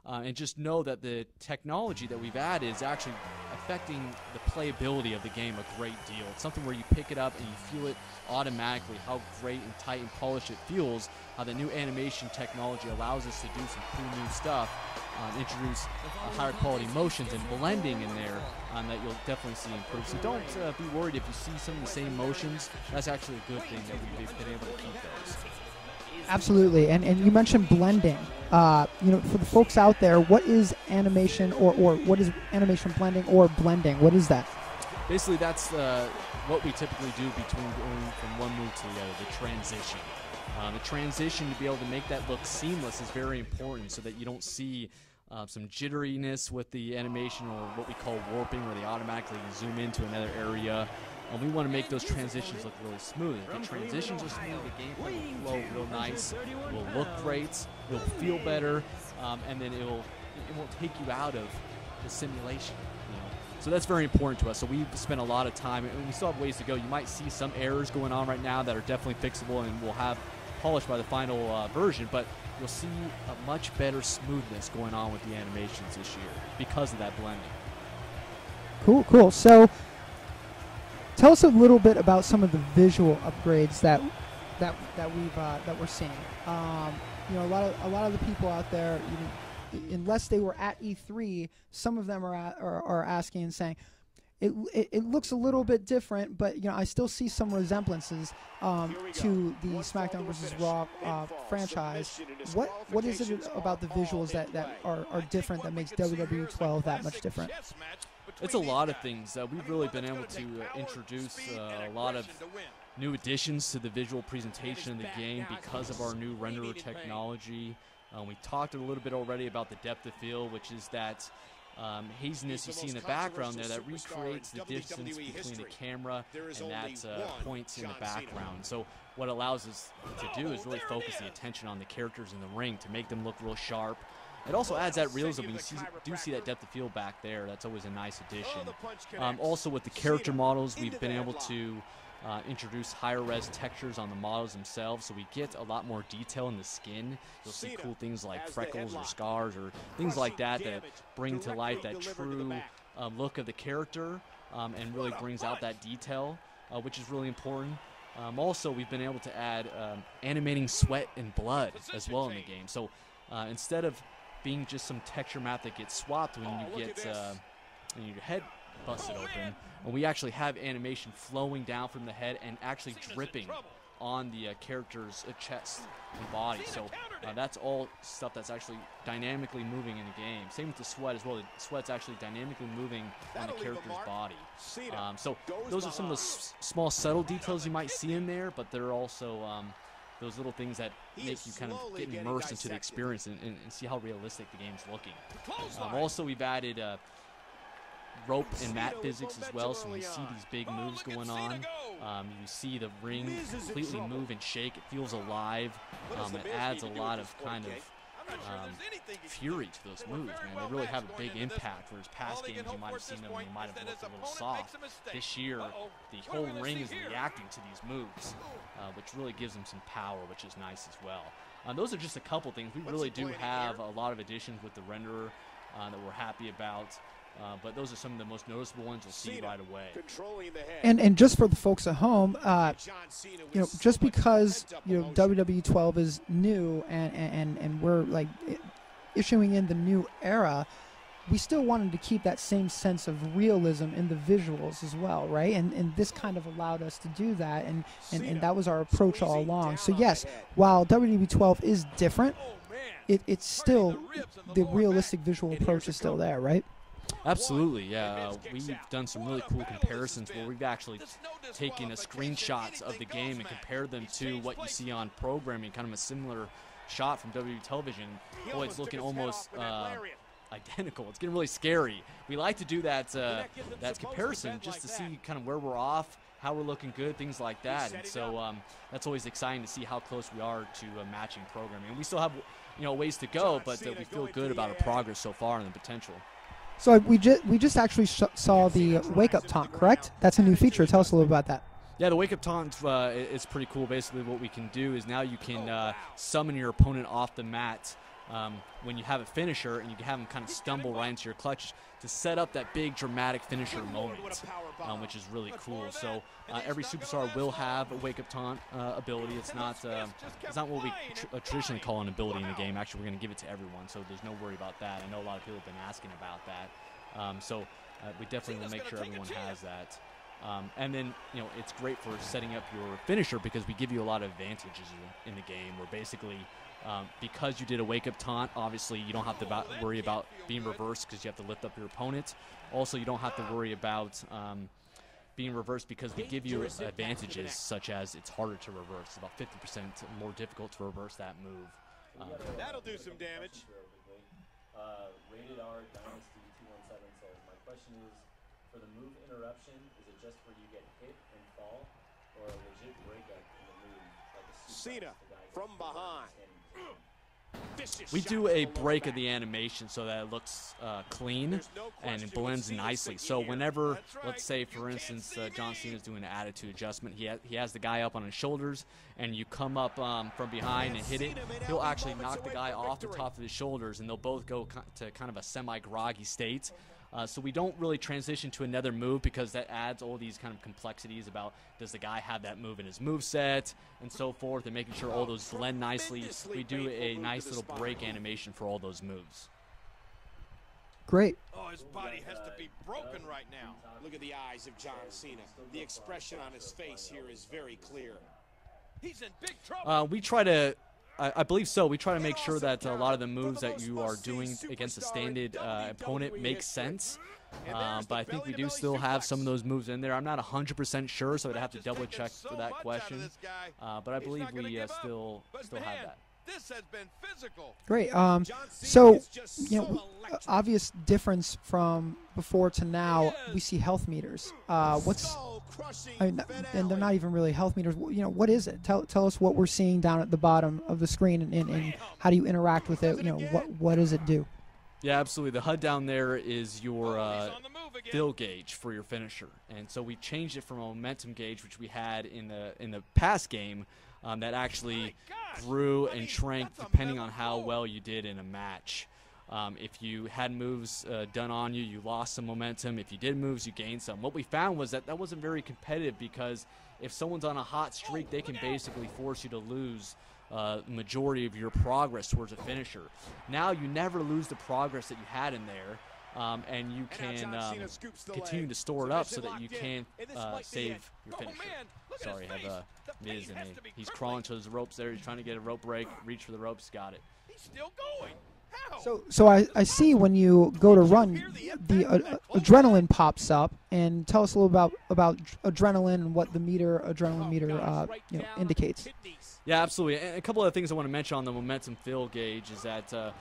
and just know that the technology that we've added is actually affecting the playability of the game a great deal. It's something where you pick it up and you feel it automatically, how great and tight and polished it feels, how the new animation technology allows us to do some cool new stuff, introduce higher quality motions and blending in there that you'll definitely see improve. So don't be worried if you see some of the same motions. That's actually a good thing that we've been able to keep those. Absolutely, and you mentioned blending. For the folks out there, what is animation or what is animation blending or blending? What is that? Basically, that's what we typically do between going from one move to the other, the transition. The transition, to be able to make that look seamless, is very important so that you don't see some jitteriness with the animation, or what we call warping, where they automatically zoom into another area. And we want to make those transitions look really smooth. If the transitions are smooth, the gameplay will flow real nice, it will look great, it will feel better, and then it won't take you out of the simulation. So that's very important to us. So we've spent a lot of time, and we still have ways to go. You might see some errors going on right now that are definitely fixable and will have polished by the final version, but you'll see a much better smoothness going on with the animations this year because of that blending. Cool. So tell us a little bit about some of the visual upgrades that we're seeing. A lot of the people out there, unless they were at E3, some of them are asking and saying, it looks a little bit different, but I still see some resemblances to the SmackDown vs. Raw franchise. What is it about the visuals that are different that makes WWE 12 that much different? It's a lot of things. We've really been able to introduce a lot of new additions to the visual presentation of the game because of our new renderer technology. We talked a little bit already about the depth of field, which is that haziness you see in the background there that recreates the distance between the camera and that points in the background. So what it allows us to do is really focus the attention on the characters in the ring to make them look real sharp. It also adds that realism when you do see that depth of field back there. That's always a nice addition. Also with the character models, we've been able to introduce higher res textures on the models themselves, so we get a lot more detail in the skin. You'll see cool things like freckles or scars or things like that that bring to life that true look of the character and really brings out that detail, which is really important. Also, we've been able to add animating sweat and blood as well in the game. So instead of being just some texture map that gets swapped when you get when your head busted open, and we actually have animation flowing down from the head and actually dripping on the character's chest and body. So that's all stuff that's actually dynamically moving in the game. Same with the sweat as well. The sweat's actually dynamically moving on the character's body. So those are some of those small subtle details you might see in there, but they're also those little things that make you kind of get immersed into the experience and see how realistic the game's looking. Also, we've added rope and mat physics as well, so when you see these big moves going on, you see the ring completely move and shake. It feels alive. It adds a lot of kind of fury to those moves, man. They really have a big impact, whereas past games you might have seen them and they might have looked a little soft. This year, the whole ring is reacting to these moves, which really gives them some power, which is nice as well. Those are just a couple things. We really do have a lot of additions with the renderer that we're happy about. But those are some of the most noticeable ones you'll see right away. And just for the folks at home, just because WWE 12 is new and we're like issuing in the new era, we still wanted to keep that same sense of realism in the visuals as well, right? And this kind of allowed us to do that, and that was our approach all along. So yes, while WWE 12 is different, it's still the realistic visual approach is still there, right? Absolutely, yeah. We've done some really cool comparisons where we've actually taken screenshots of the game and compared them to what you see on programming, kind of a similar shot from WWE television. Boy, it's looking almost identical. It's getting really scary. We like to do that comparison just to see kind of where we're off, how we're looking good, things like that. And so that's always exciting to see how close we are to matching programming. And we still have ways to go, but we feel good about our progress so far and the potential. So we just actually saw the Wake Up Taunt, correct? That's a new feature. Tell us a little about that. Yeah, the Wake Up Taunt is pretty cool. Basically what we can do is now you can summon your opponent off the mat when you have a finisher and you can have them kind of stumble right into your clutch to set up that big dramatic finisher moment, which is really cool. So every superstar will have a wake-up taunt ability. It's not what we traditionally call an ability in the game. Actually, we're going to give it to everyone, so there's no worry about that. I know a lot of people have been asking about that. So we definitely will make sure everyone has that. And then, it's great for setting up your finisher because we give you a lot of advantages in the game where basically because you did a wake-up taunt, obviously you don't have to worry about being reversed because you have to lift up your opponent. Also, you don't have to worry about being reversed because we give you advantages such as it's harder to reverse. It's about 50% more difficult to reverse that move. That'll do some damage. Rated R Dynasty 217 says, my question is, for the move interruption, is it just where you get hit and fall, or a legit breakup in the move? Like a Cena from behind. We do a break of the animation so that it looks clean and it blends nicely. So whenever, let's say, for instance, John Cena is doing an attitude adjustment, he has the guy up on his shoulders, and you come up from behind and hit it, he'll actually knock the guy off the top of his shoulders, and they'll both go to kind of a semi-groggy state. So we don't really transition to another move because that adds all these kind of complexities about does the guy have that move in his moveset and so forth, and making sure all those blend nicely. We do a nice little break animation for all those moves. Great. Oh, his body has to be broken right now. Look at the eyes of John Cena. The expression on his face here is very clear. He's in big trouble. We try to... I believe so. We try to make sure that a lot of the moves that you are doing against a standard opponent make sense. But I think we do still have some of those moves in there. I'm not 100% sure, so I'd have to double check for that question. But I believe we still have that. This has been physical. Great. So, obvious difference from before to now, we see health meters. And they're not even really health meters. What is it? Tell us what we're seeing down at the bottom of the screen, and how do you interact with it? What does it do? Yeah, absolutely. The HUD down there is your fill gauge for your finisher, and so we changed it from a momentum gauge, which we had in the past game, that actually grew and shrank depending on how well you did in a match. If you had moves done on you, you lost some momentum. If you did moves, you gained some. What we found was that wasn't very competitive because if someone's on a hot streak, they can basically force you to lose majority of your progress towards a finisher. Now you never lose the progress that you had in there, and you can continue to store it up so that you can save your finisher. Sorry, I have Miz, and he's crawling to his ropes there. He's trying to get a rope break, reach for the ropes, got it. He's still going. So I see when you go to run, the adrenaline pops up, and tell us a little about adrenaline and what the adrenaline meter indicates. Yeah, absolutely. And a couple of things I want to mention on the momentum fill gauge is that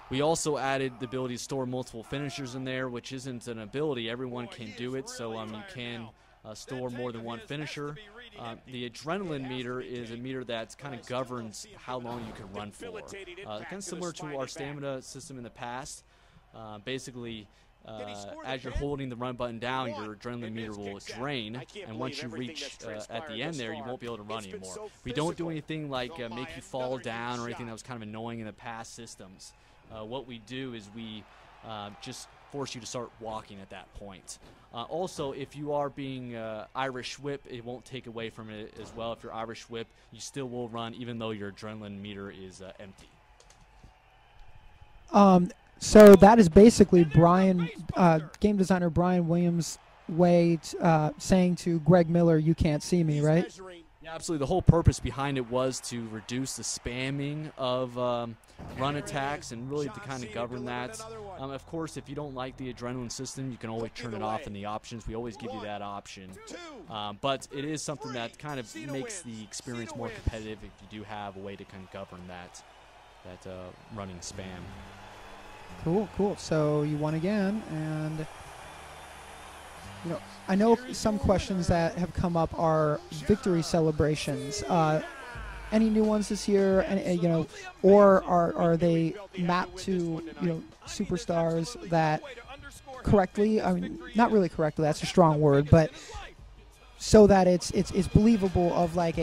we also added the ability to store multiple finishers in there, which isn't an ability. Everyone can do it, so you can store more than one finisher. The adrenaline meter is a meter that kind of governs how long you can run for. Kind of similar to our stamina system in the past. Basically, as you're holding the run button down, your adrenaline meter will drain, and once you reach at the end there, you won't be able to run anymore. We don't do anything like make you fall down or anything that was kind of annoying in the past systems. What we do is we just force you to start walking at that point. Also, if you are being Irish whip, it won't take away from it as well. If you're Irish whip, you still will run even though your adrenaline meter is empty. So that is basically game designer Brian Williams' way saying to Greg Miller, "You can't see me," right? Yeah, absolutely. The whole purpose behind it was to reduce the spamming of run attacks and really to kind of govern that. Of course, if you don't like the adrenaline system, you can always turn it off in the options. We always give you that option. But it is something that kind of makes the experience more competitive if you do have a way to kind of govern that running spam. Cool. So you won again, and I know some questions that have come up are victory celebrations. Any new ones this year? And or are they mapped to superstars that correctly? I mean, not really correctly. That's a strong word, but so that it's believable. Of like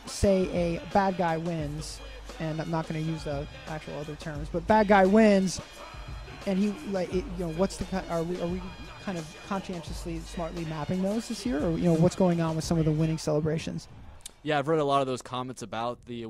say a bad guy wins. and I'm not going to use the actual other terms, but bad guy wins, and he what's the are we kind of conscientiously, smartly mapping those this year, or what's going on with some of the winning celebrations? Yeah, I've read a lot of those comments about the